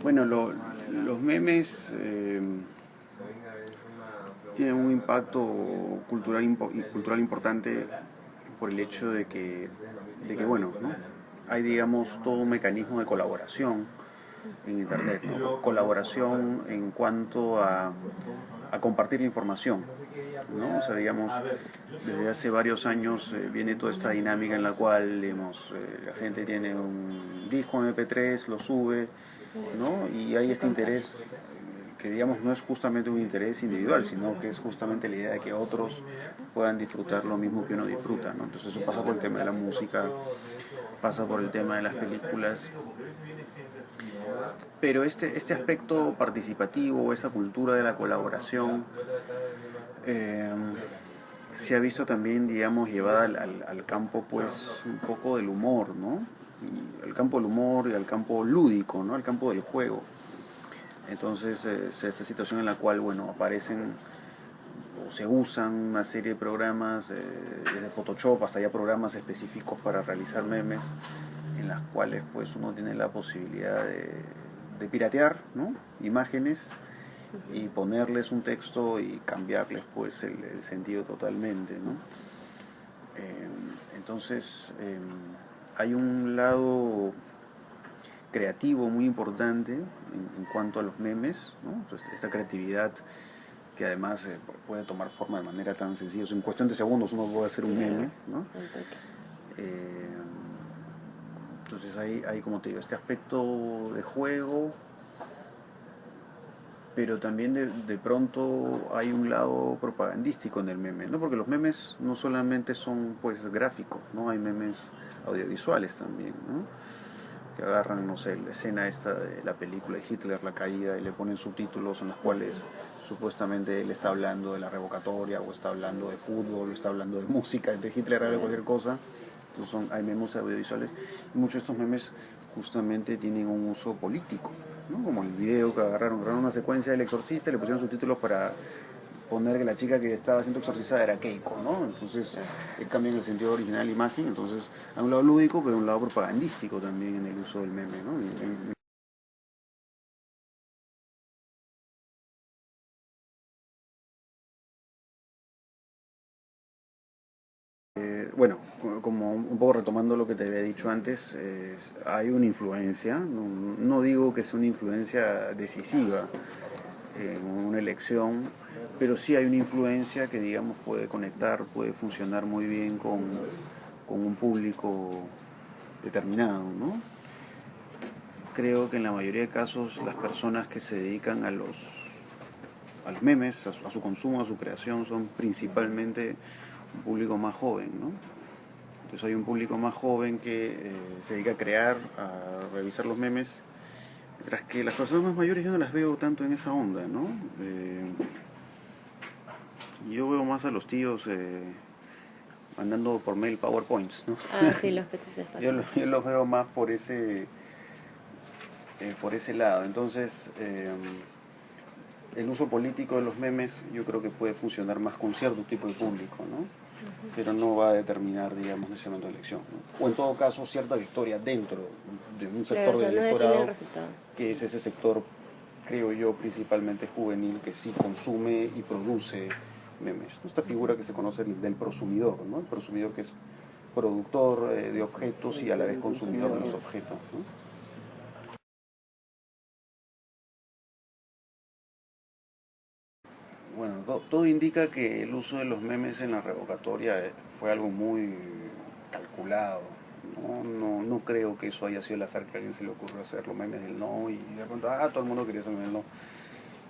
Bueno, los memes tienen un impacto cultural importante por el hecho de que bueno, ¿no? Hay, digamos, todo un mecanismo de colaboración en Internet, ¿no? Colaboración en cuanto a compartir la información, ¿no? O sea, digamos, desde hace varios años viene toda esta dinámica en la cual, digamos, la gente tiene un disco MP3, lo sube, ¿no? Y hay este interés que, digamos, no es justamente un interés individual, sino que es justamente la idea de que otros puedan disfrutar lo mismo que uno disfruta, ¿no? Entonces eso pasa por el tema de la música, pasa por el tema de las películas, pero este aspecto participativo, esa cultura de la colaboración, eh, se ha visto también, digamos, llevada al campo, pues, un poco del humor, ¿no? Al campo del humor y al campo lúdico, ¿no? Al campo del juego. Entonces, esta situación en la cual, bueno, aparecen o se usan una serie de programas, desde Photoshop hasta ya programas específicos para realizar memes, en las cuales pues uno tiene la posibilidad de piratear, ¿no? Imágenes y ponerles un texto y cambiarles pues el sentido totalmente, ¿no? Entonces hay un lado creativo muy importante en cuanto a los memes, ¿no? Entonces, esta creatividad que además puede tomar forma de manera tan sencilla. O sea, en cuestión de segundos uno puede hacer un meme, ¿no? Eh, entonces hay, como te digo, este aspecto de juego, pero también de pronto hay un lado propagandístico en el meme, ¿no? Porque los memes no solamente son pues gráficos, ¿no? Hay memes audiovisuales también, ¿no? Que agarran, no sé, la escena esta de la película de Hitler, la caída, y le ponen subtítulos en los cuales supuestamente él está hablando de la revocatoria, o está hablando de fútbol, o está hablando de música, de Hitler habla de cualquier cosa. Entonces hay memes audiovisuales, y muchos de estos memes justamente tienen un uso político, ¿no? Como el video que agarraron una secuencia del exorcista y le pusieron subtítulos para poner que la chica que estaba siendo exorcizada era Keiko, ¿no? Entonces cambian el sentido original de la imagen. Entonces hay un lado lúdico, pero un lado propagandístico también en el uso del meme, ¿no? Bueno, como un poco retomando lo que te había dicho antes, hay una influencia, no digo que sea una influencia decisiva en una elección, pero sí hay una influencia que, digamos, puede conectar, puede funcionar muy bien con un público determinado, ¿no? Creo que en la mayoría de casos las personas que se dedican a los memes, a su consumo, a su creación, son principalmente un público más joven, ¿no? Entonces hay un público más joven que se dedica a crear, a revisar los memes, mientras que las personas más mayores yo no las veo tanto en esa onda, ¿no? Yo veo más a los tíos mandando por mail PowerPoints, ¿no? Ah, sí, los petites Yo los veo más por ese lado. Entonces, el uso político de los memes yo creo que puede funcionar más con cierto tipo de público, ¿no? Pero no va a determinar, digamos, necesariamente la elección, ¿no? O en todo caso, cierta victoria dentro de un Claro, o sector sea, del no define el electorado, resultado. que es ese sector, creo yo, principalmente juvenil, que sí consume y produce memes. Esta figura que se conoce del prosumidor, ¿no? El prosumidor que es productor de objetos y a la vez consumidor de los objetos, ¿no? Bueno, todo indica que el uso de los memes en la revocatoria fue algo muy calculado. No creo que eso haya sido el azar que a alguien se le ocurrió hacer los memes del no y de pronto, todo el mundo quería hacer memes del no.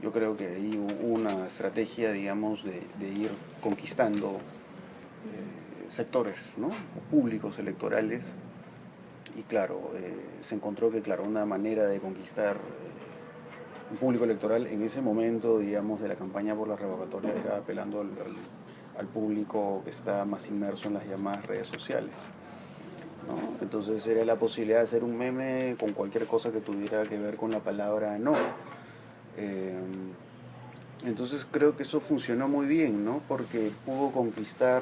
Yo creo que ahí hubo una estrategia, digamos, de ir conquistando sectores, ¿no? Públicos electorales. Y claro, se encontró que, claro, una manera de conquistar un público electoral en ese momento, digamos, de la campaña por la revocatoria era apelando al público que está más inmerso en las llamadas redes sociales, ¿no? Entonces era la posibilidad de hacer un meme con cualquier cosa que tuviera que ver con la palabra no. Eh, entonces creo que eso funcionó muy bien, ¿no? Porque pudo conquistar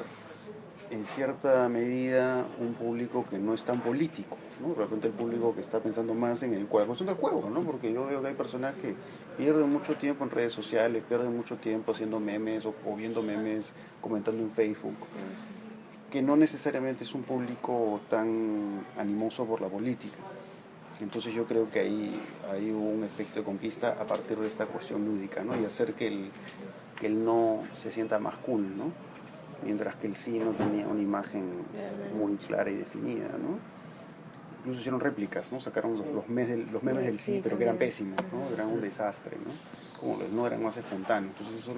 en cierta medida un público que no es tan político, ¿no? De repente el público que está pensando más en la cuestión del juego, ¿no? Porque yo veo que hay personas que pierden mucho tiempo en redes sociales, pierden mucho tiempo haciendo memes o viendo memes, comentando en Facebook, que no necesariamente es un público tan animoso por la política. Entonces yo creo que ahí hay un efecto de conquista a partir de esta cuestión lúdica, ¿no? Y hacer que el no se sienta más cool, ¿no? Mientras que el sí no tenía una imagen muy clara y definida, ¿no? Incluso hicieron réplicas, ¿no? Sacaron los memes del sí, pero que eran pésimos, ¿no? Eran un desastre, ¿no? Como los no eran más espontáneos. Entonces eso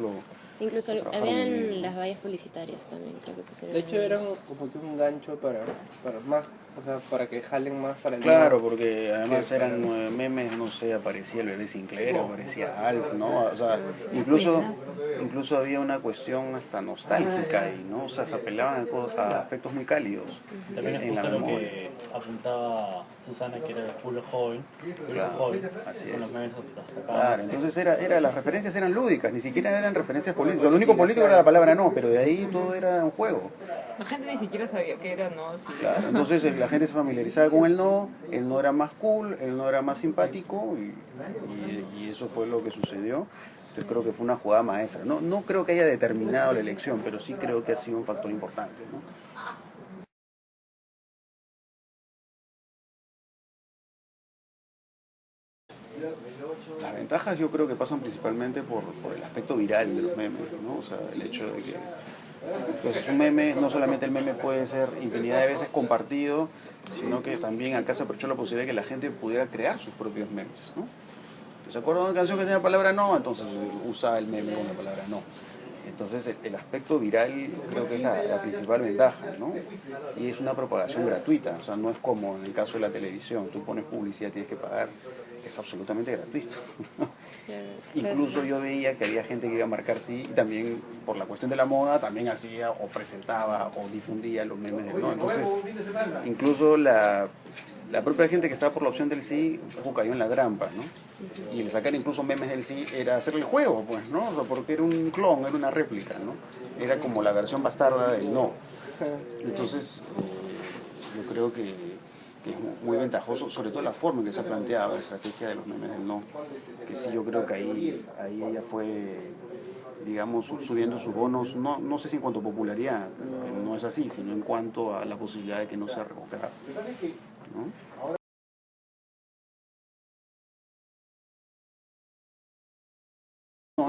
Incluso lo trabajaron muy habían bien. las vallas publicitarias también, creo que pusieron. De hecho, eran como que un gancho para más, o sea, para que jalen más para el Claro, nuevo. porque además eran memes, no sé, aparecía el bebé Sinclair, aparecía Alf, ¿no? O sea, incluso había una cuestión hasta nostálgica ahí, ¿no? O sea, se apelaban a aspectos muy cálidos También en la justo lo memoria. que apuntaba Susana, que era el público joven, Claro, así con es. los memes hasta Claro, entonces las referencias eran lúdicas, ni siquiera eran referencias políticas. Lo único político era la palabra no, pero de ahí todo era un juego. La gente ni siquiera sabía qué era, ¿no? Sí. Claro, entonces la gente se familiarizaba con el no era más cool, el no era más simpático y eso fue lo que sucedió. Entonces creo que fue una jugada maestra. No creo que haya determinado la elección, pero sí creo que ha sido un factor importante, ¿no? Las ventajas yo creo que pasan principalmente por el aspecto viral de los memes, ¿no? O sea, el hecho de que entonces un meme, no solamente el meme puede ser infinidad de veces compartido, sino que también acá se aprovechó la posibilidad de que la gente pudiera crear sus propios memes, ¿no? ¿Se acuerdan de una canción que tenía la palabra no? Entonces usa el meme con la palabra no. Entonces el aspecto viral creo que es la principal ventaja, ¿no? Y es una propagación gratuita, o sea, no es como en el caso de la televisión, tú pones publicidad, tienes que pagar, es absolutamente gratuito. Incluso yo veía que había gente que iba a marcar sí y también por la cuestión de la moda también hacía o presentaba o difundía los memes del no. Entonces incluso la propia gente que estaba por la opción del sí un poco cayó en la trampa, ¿no? Y el sacar incluso memes del sí era hacer el juego, pues, ¿no? O sea, porque era un clon, era una réplica, ¿no? Era como la versión bastarda del no. Entonces, yo creo que es muy ventajoso, sobre todo la forma en que se ha planteado la estrategia de los memes del no. Que sí, yo creo que ahí ella fue, digamos, subiendo sus bonos, no sé si en cuanto a popularidad, que no es así, sino en cuanto a la posibilidad de que no sea revocada, ¿no?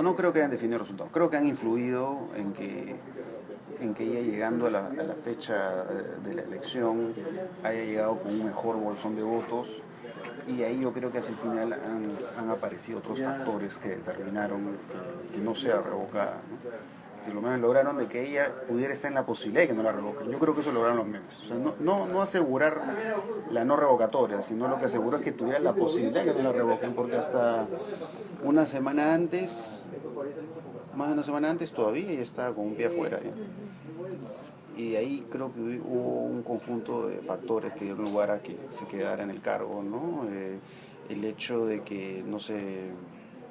No creo que hayan definido resultados. Creo que han influido en que ella llegando a la fecha de la elección haya llegado con un mejor bolsón de votos y ahí yo creo que hacia el final han aparecido otros factores que determinaron que no sea revocada, ¿no? Si los memes lograron de que ella pudiera estar en la posibilidad de que no la revoquen. Yo creo que eso lograron los memes. O sea, no asegurar la no revocatoria, sino lo que aseguró es que tuviera la posibilidad de que no la revoquen, porque hasta una semana antes, más de una semana antes todavía ella estaba con un pie afuera, ¿ya? Y de ahí creo que hubo un conjunto de factores que dieron lugar a que se quedara en el cargo, ¿no? El hecho de que no se...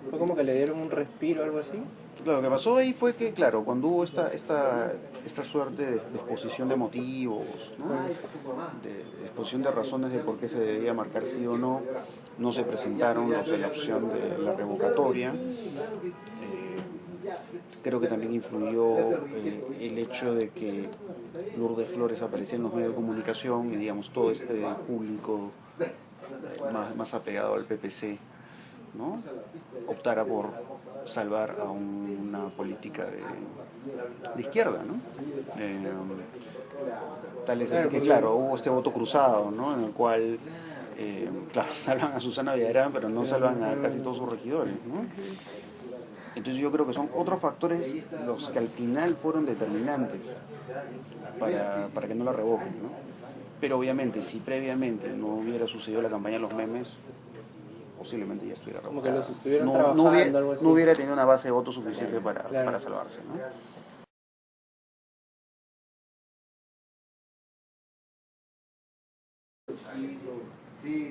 Fue como que le dieron un respiro o algo así. Lo que pasó ahí fue que, claro, cuando hubo esta suerte de exposición de motivos, ¿no? De exposición de razones de por qué se debía marcar sí o no, no se presentaron los de la opción de la revocatoria. Creo que también influyó el hecho de que Lourdes Flores aparecía en los medios de comunicación y digamos todo este público más apegado al PPC, ¿no? Optara por salvar a una política de izquierda, ¿no? Tal es así que, claro, hubo este voto cruzado, ¿no? En el cual, claro, salvan a Susana Villarán, pero no salvan a casi todos sus regidores, ¿no? Entonces yo creo que son otros factores los que al final fueron determinantes para que no la revoquen, ¿no? Pero obviamente, si previamente no hubiera sucedido la campaña de los memes, posiblemente ya estuviera Como que revocada. los estuvieron trabajando, algo así. No hubiera tenido una base de votos suficiente para salvarse, ¿no?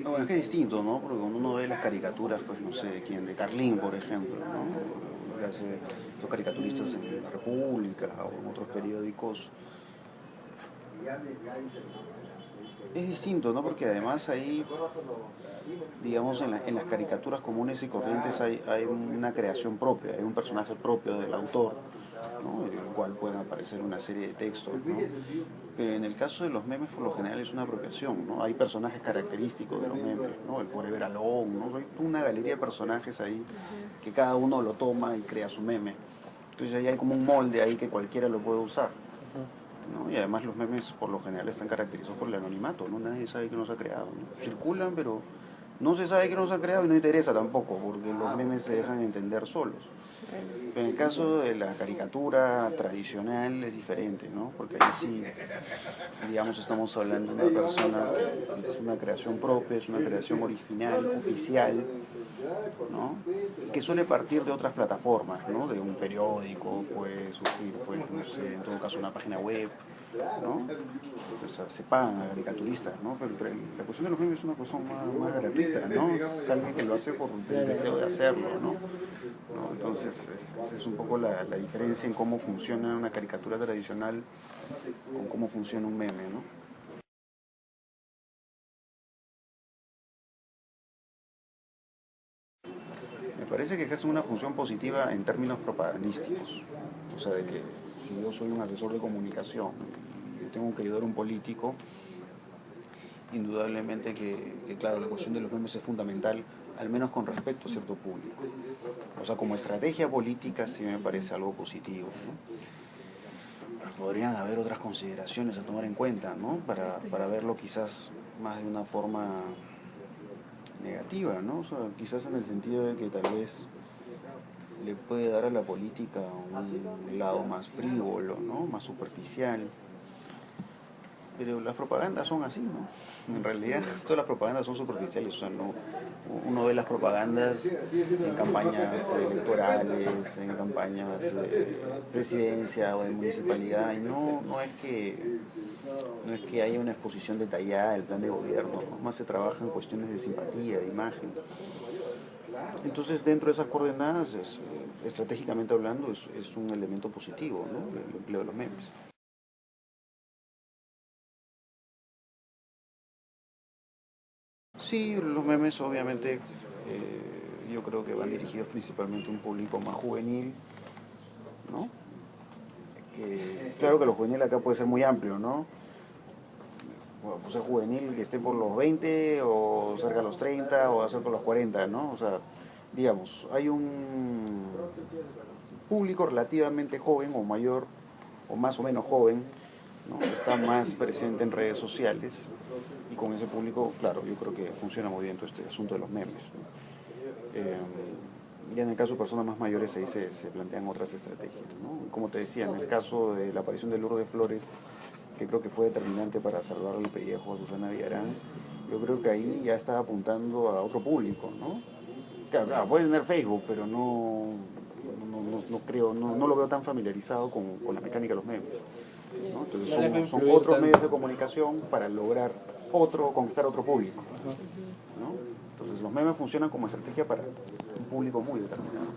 Bueno, es que es distinto, ¿no? Porque cuando uno ve las caricaturas, pues no sé, quién, de Carlín, por ejemplo, ¿no? Lo que hace los caricaturistas en La República o en otros periódicos, Es distinto, ¿no? Porque además ahí, digamos, en las caricaturas comunes y corrientes hay una creación propia, hay un personaje propio del autor, ¿no? En el cual pueden aparecer una serie de textos, ¿no? Pero en el caso de los memes, por lo general, es una apropiación, ¿no? Hay personajes característicos de los memes, ¿no? El Forever Alone, ¿no? Hay una galería de personajes ahí que cada uno lo toma y crea su meme. Entonces ahí hay como un molde ahí que cualquiera lo puede usar, ¿no? Y además los memes por lo general están caracterizados por el anonimato, ¿no? Nadie sabe que los ha creado, ¿no? Circulan, pero no se sabe que los ha creado y no interesa tampoco, porque los memes se dejan entender solos. Pero en el caso de la caricatura tradicional es diferente, ¿no? Porque ahí sí, digamos, estamos hablando de una persona que es una creación propia, es una creación original, oficial, ¿no? Que suele partir de otras plataformas, ¿no? De un periódico, puede surgir, pues, no sé, en todo caso una página web, ¿no? Entonces se pagan a caricaturistas, ¿no? Pero la cuestión de los memes es una cuestión más gratuita, ¿no? Es alguien que lo hace por el deseo de hacerlo, ¿no? Entonces es un poco la diferencia en cómo funciona una caricatura tradicional con cómo funciona un meme, ¿no? Me parece que ejercen una función positiva en términos propagandísticos. O sea, de que si yo soy un asesor de comunicación y tengo que ayudar a un político, indudablemente que claro, la cuestión de los memes es fundamental, al menos con respecto a cierto público. O sea, como estrategia política sí me parece algo positivo, ¿no? Pero podrían haber otras consideraciones a tomar en cuenta, ¿no? Para verlo quizás más de una forma negativa, ¿no? O sea, quizás en el sentido de que tal vez le puede dar a la política un lado más frívolo, ¿no? Más superficial. Pero las propagandas son así, ¿no? En realidad, todas las propagandas son superficiales. O sea, no, uno ve las propagandas en campañas electorales, en campañas de presidencia o de municipalidad, y no es que haya una exposición detallada del plan de gobierno, ¿no? Más se trabaja en cuestiones de simpatía, de imagen. Entonces, dentro de esas coordenadas, estratégicamente hablando, es un elemento positivo, ¿no? El empleo de los memes. Sí, los memes obviamente yo creo que van dirigidos principalmente a un público más juvenil, ¿no? Claro que lo juvenil acá puede ser muy amplio, ¿no? Bueno, pues es juvenil que esté por los 20 o cerca de los 30 o cerca de los 40, ¿no? O sea, digamos, hay un público relativamente joven o mayor o más o menos joven, ¿no? Que está más presente en redes sociales. Y con ese público, claro, yo creo que funciona muy bien todo este asunto de los memes, ¿no? Ya en el caso de personas más mayores ahí se plantean otras estrategias, ¿no? Como te decía, en el caso de la aparición de Lourdes Flores, que creo que fue determinante para salvar el pellejo a Susana Villarán, yo creo que ahí ya está apuntando a otro público, ¿no? Claro, puede tener Facebook, pero no creo, no lo veo tan familiarizado con la mecánica de los memes, ¿no? Entonces son otros medios de comunicación para lograr conquistar otro público, ¿no? Entonces los memes funcionan como estrategia para un público muy determinado.